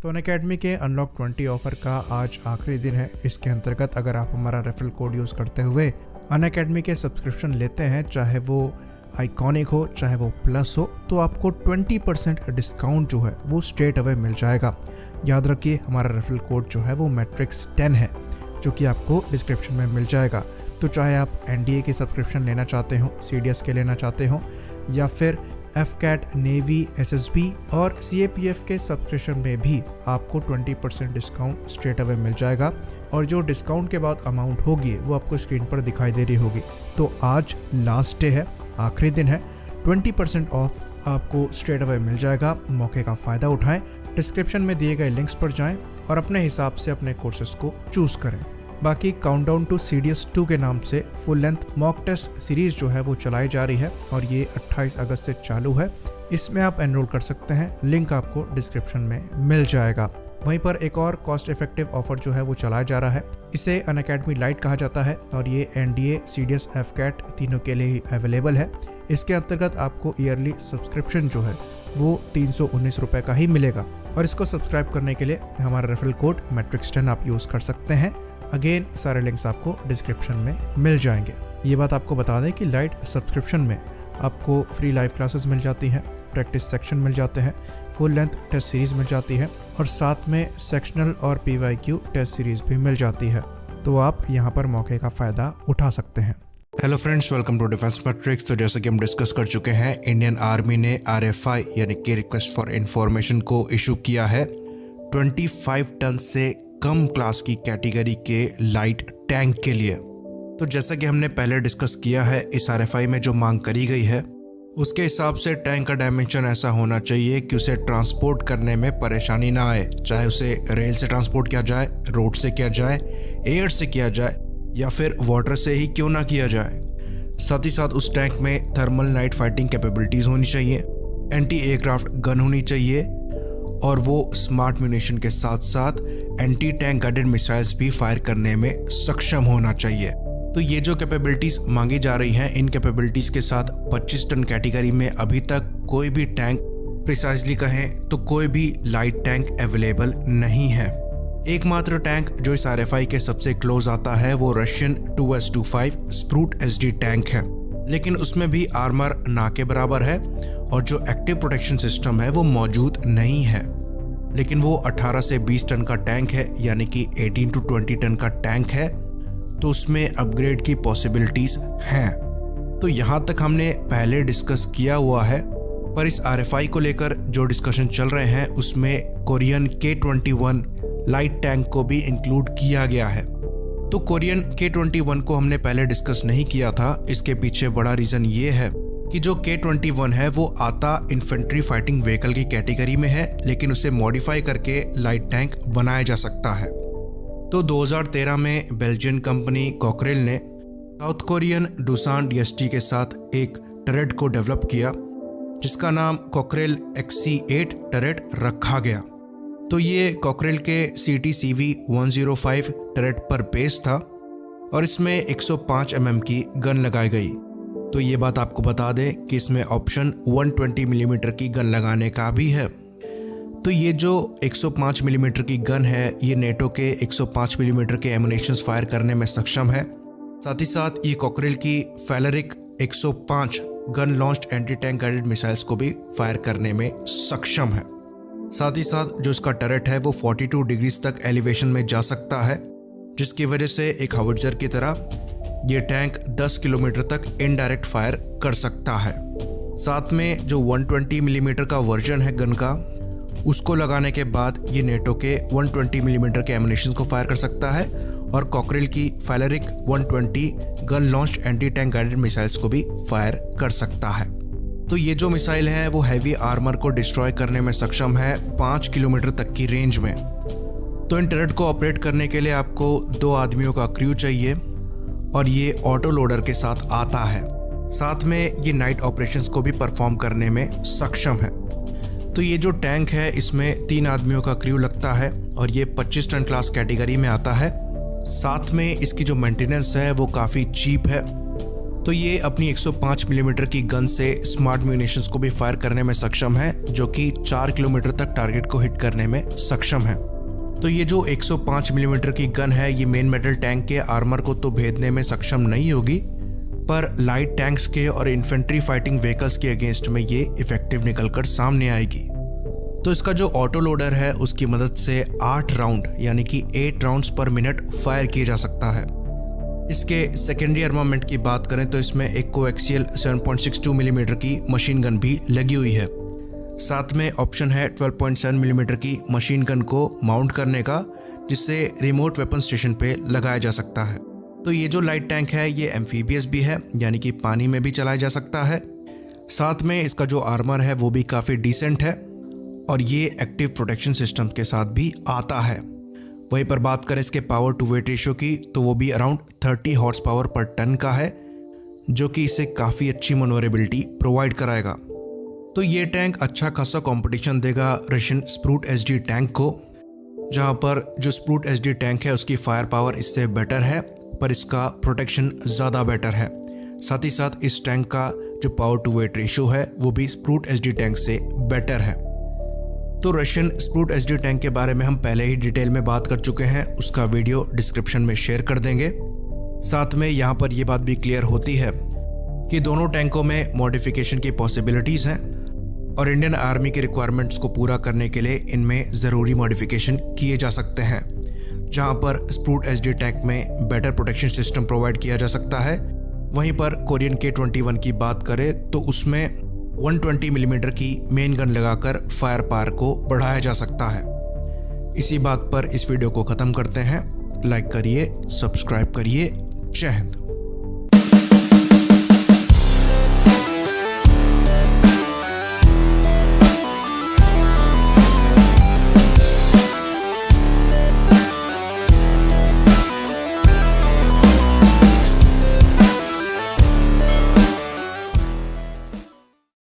तो अनअकैडमी के unlock 20 offer का आज आखिरी दिन है। इसके अंतर्गत अगर आप हमारा रेफरल कोड यूज़ करते हुए अनअकैडमी के सब्सक्रिप्शन लेते हैं, चाहे वो आइकॉनिक हो चाहे वो प्लस हो, तो आपको 20% डिस्काउंट जो है वो स्ट्रेट अवे मिल जाएगा। याद रखिए हमारा रेफरल कोड जो है वो मैट्रिक्स 10 है, जो कि आपको डिस्क्रिप्शन में मिल जाएगा। तो चाहे आप एनडीए के सब्सक्रिप्शन लेना चाहते हो, सीडीएस के लेना चाहते हो, या फिर एफकैट, नेवी, एसएसबी और सीएपीएफ के सब्सक्रिप्शन में भी आपको 20% डिस्काउंट स्ट्रेट अवे मिल जाएगा। और जो डिस्काउंट के बाद अमाउंट होगी वो आपको स्क्रीन पर दिखाई दे रही होगी। तो आज लास्ट डे है, आखिरी दिन है। 20% ऑफ आपको स्ट्रेट अवे मिल जाएगा। मौके का फ़ायदा उठाएं। डिस्क्रिप्शन में दिए गए लिंक्स पर जाएं और अपने हिसाब से अपने कोर्सेज को चूज़ करें। बाकी काउंटडाउन टू सीडीएस 2 के नाम से full length mock test series जो है वो चलाई जा रही है और ये 28 अगस्त से चालू है। इसमें आप एनरोल कर सकते हैं, लिंक आपको डिस्क्रिप्शन में मिल जाएगा। वहीं पर एक और कॉस्ट इफेक्टिव ऑफर जो है वो चलाया जा रहा है। इसे अनअकैडमी लाइट कहा जाता है और ये एनडीए, सीडीएस, एफकैट तीनों के लिए ही अवेलेबल है। इसके अंतर्गत आपको ईयरली सब्सक्रिप्शन जो है वो 319 रुपये का ही मिलेगा और इसको सब्सक्राइब करने के लिए हमारा रेफरल कोड मैट्रिक्स 10 आप यूज़ कर सकते हैं। अगेन सारे लिंक्स आपको डिस्क्रिप्शन में मिल जाएंगे। ये बात आपको बता दें कि लाइट सब्सक्रिप्शन में आपको फ्री लाइव क्लासेस मिल जाती हैं, प्रैक्टिस सेक्शन मिल जाते हैं, फुल लेंथ टेस्ट सीरीज मिल जाती है और साथ में सेक्शनल और पीवाईक्यू टेस्ट सीरीज भी मिल जाती है। तो आप यहाँ पर मौके का फ़ायदा उठा सकते हैं। Hello friends, welcome to Defence Matrix. तो जैसे कि हम डिस्कस कर चुके हैं, इंडियन आर्मी ने आरएफआई यानी कि रिक्वेस्ट फॉर इंफॉर्मेशन को इशू किया है 25 टन से कम क्लास की कैटेगरी के लाइट टैंक के लिए। तो जैसा कि हमने पहले डिस्कस किया है, इस आरएफआई में जो मांग करी गई है उसके हिसाब से टैंक का डायमेंशन ऐसा होना चाहिए कि उसे ट्रांसपोर्ट करने में परेशानी ना आए, चाहे उसे रेल से ट्रांसपोर्ट किया जाए, रोड से किया जाए, एयर से किया जाए या फिर वाटर से ही क्यों ना किया जाए। साथ ही साथ उस टैंक में थर्मल नाइट फाइटिंग कैपेबिलिटीज़ होनी चाहिए, एंटी एयरक्राफ्ट गन होनी चाहिए और वो स्मार्ट म्यूनिशन के साथ साथ एंटी टैंक गाइडेड मिसाइल्स भी फायर करने में सक्षम होना चाहिए। तो ये जो कैपेबिलिटीज़ मांगी जा रही हैं, इन कैपेबिलिटीज़ के साथ 25 टन कैटेगरी में अभी तक कोई भी टैंक, प्रिसाइजली कहें तो कोई भी लाइट टैंक अवेलेबल नहीं है। एकमात्र टैंक जो इस आरएफआई के सबसे क्लोज आता है वो रशियन 2S25 स्प्रूट एसडी टैंक है, लेकिन उसमें भी आर्मर ना के बराबर है और जो एक्टिव प्रोटेक्शन सिस्टम है वो मौजूद नहीं है। लेकिन वो 18 से 20 टन का टैंक है, यानी कि 18 to 20 टन का टैंक है, तो उसमें अपग्रेड की पॉसिबिलिटीज़ हैं। तो यहाँ तक हमने पहले डिस्कस किया हुआ है, पर इस आरएफआई को लेकर जो डिस्कशन चल रहे हैं उसमें कोरियन K21 लाइट टैंक को भी इंक्लूड किया गया है। तो कोरियन K21 को हमने पहले डिस्कस नहीं किया था। इसके पीछे बड़ा रीज़न ये है कि जो K21 है वो आता इन्फेंट्री फाइटिंग व्हीकल की कैटेगरी में है, लेकिन उसे मॉडिफाई करके लाइट टैंक बनाया जा सकता है। तो 2013 में बेल्जियन कंपनी कॉकरेल ने साउथ कोरियन डूसान डीएसटी के साथ एक टरेट को डेवलप किया, जिसका नाम कॉकरेल XC8 टरेट रखा गया। तो ये कॉकरेल के CTCV 105 टरेट पर बेस था और इसमें 105 mm की गन लगाई गई। तो ये बात आपको बता दें कि इसमें ऑप्शन 120 मिलीमीटर की गन लगाने का भी है। तो ये जो 105 मिलीमीटर की गन है, ये नेटो के 105 मिलीमीटर के एमुनेशंस फायर करने में सक्षम है। साथ ही साथ ये कॉकरेल की फैलरिक 105 gun launched anti tank guided missiles को भी फायर करने में सक्षम है। साथ ही साथ जो इसका टरेट है वो 42 डिग्रीज तक एलिवेशन में जा सकता है, जिसकी वजह से एक हाउइट्जर की तरह ये टैंक 10 किलोमीटर तक इनडायरेक्ट फायर कर सकता है। साथ में जो 120 मिलीमीटर का वर्जन है गन का, उसको लगाने के बाद ये नेटो के 120 मिलीमीटर के एमुनेशन को फायर कर सकता है और कॉकरेल की फैलरिक 120 gun launched anti tank guided missiles को भी फायर कर सकता है। तो ये जो मिसाइल है वो हैवी आर्मर को डिस्ट्रॉय करने में सक्षम है 5 किलोमीटर तक की रेंज में। तो इन टरेट को ऑपरेट करने के लिए आपको 2 आदमियों का क्रू चाहिए और ये ऑटो लोडर के साथ आता है। साथ में ये नाइट ऑपरेशंस को भी परफॉर्म करने में सक्षम है। तो ये जो टैंक है इसमें 3 आदमियों का क्रू लगता है और ये 25 टन क्लास कैटेगरी में आता है। साथ में इसकी जो मेंटेनेंस है वो काफ़ी चीप है। तो ये अपनी 105 मिलीमीटर की गन से स्मार्ट म्यूनिशंस को भी फायर करने में सक्षम है, जो कि 4 किलोमीटर तक टारगेट को हिट करने में सक्षम है। तो ये जो 105 मिलीमीटर की गन है ये मेन मेटल टैंक के आर्मर को तो भेदने में सक्षम नहीं होगी, पर लाइट टैंक्स के और इन्फेंट्री फाइटिंग व्हीकल्स के अगेंस्ट में ये इफेक्टिव निकलकर सामने आएगी। तो इसका जो ऑटो लोडर है उसकी मदद से 8 राउंड यानी कि 8 राउंड्स पर मिनट फायर किया जा सकता है। इसके सेकेंडरी आर्मामेंट की बात करें तो इसमें एक कोएक्सियल 7.62 मिलीमीटर की मशीन गन भी लगी हुई है। साथ में ऑप्शन है 12.7 मिलीमीटर की मशीन गन को माउंट करने का, जिससे रिमोट वेपन स्टेशन पे लगाया जा सकता है। तो ये जो लाइट टैंक है ये एम्फीबियस भी है, यानी कि पानी में भी चलाया जा सकता है। साथ में इसका जो आर्मर है वो भी काफ़ी डिसेंट है और ये एक्टिव प्रोटेक्शन सिस्टम के साथ भी आता है। वहीं पर बात करें इसके पावर टू वेट रेशियो की तो वो भी अराउंड 30 हॉर्स पावर पर टन का है, जो कि इसे काफ़ी अच्छी मनोवरेबिलिटी प्रोवाइड कराएगा। तो ये टैंक अच्छा खासा कंपटीशन देगा रशियन स्प्रूट एसडी टैंक को, जहां पर जो स्प्रूट एसडी टैंक है उसकी फायर पावर इससे बेटर है, पर इसका प्रोटेक्शन ज़्यादा बेटर है। साथ ही साथ इस टैंक का जो पावर टू वेट रेशियो है वो भी स्प्रूट एसडी टैंक से बेटर है। तो रशियन स्प्रूट एसडी टैंक के बारे में हम पहले ही डिटेल में बात कर चुके हैं, उसका वीडियो डिस्क्रिप्शन में शेयर कर देंगे। साथ में यहाँ पर ये बात भी क्लियर होती है कि दोनों टैंकों में मॉडिफिकेशन की पॉसिबिलिटीज़ हैं और इंडियन आर्मी के रिक्वायरमेंट्स को पूरा करने के लिए इनमें ज़रूरी मॉडिफिकेशन किए जा सकते हैं। जहां पर स्प्रूट एसडी टैंक में बेटर प्रोटेक्शन सिस्टम प्रोवाइड किया जा सकता है, वहीं पर कोरियन K21 की बात करें तो उसमें 120 मिलीमीटर की मेन गन लगाकर फायर पावर को बढ़ाया जा सकता है। इसी बात पर इस वीडियो को ख़त्म करते हैं। लाइक करिए, सब्सक्राइब करिए। जय हिंद।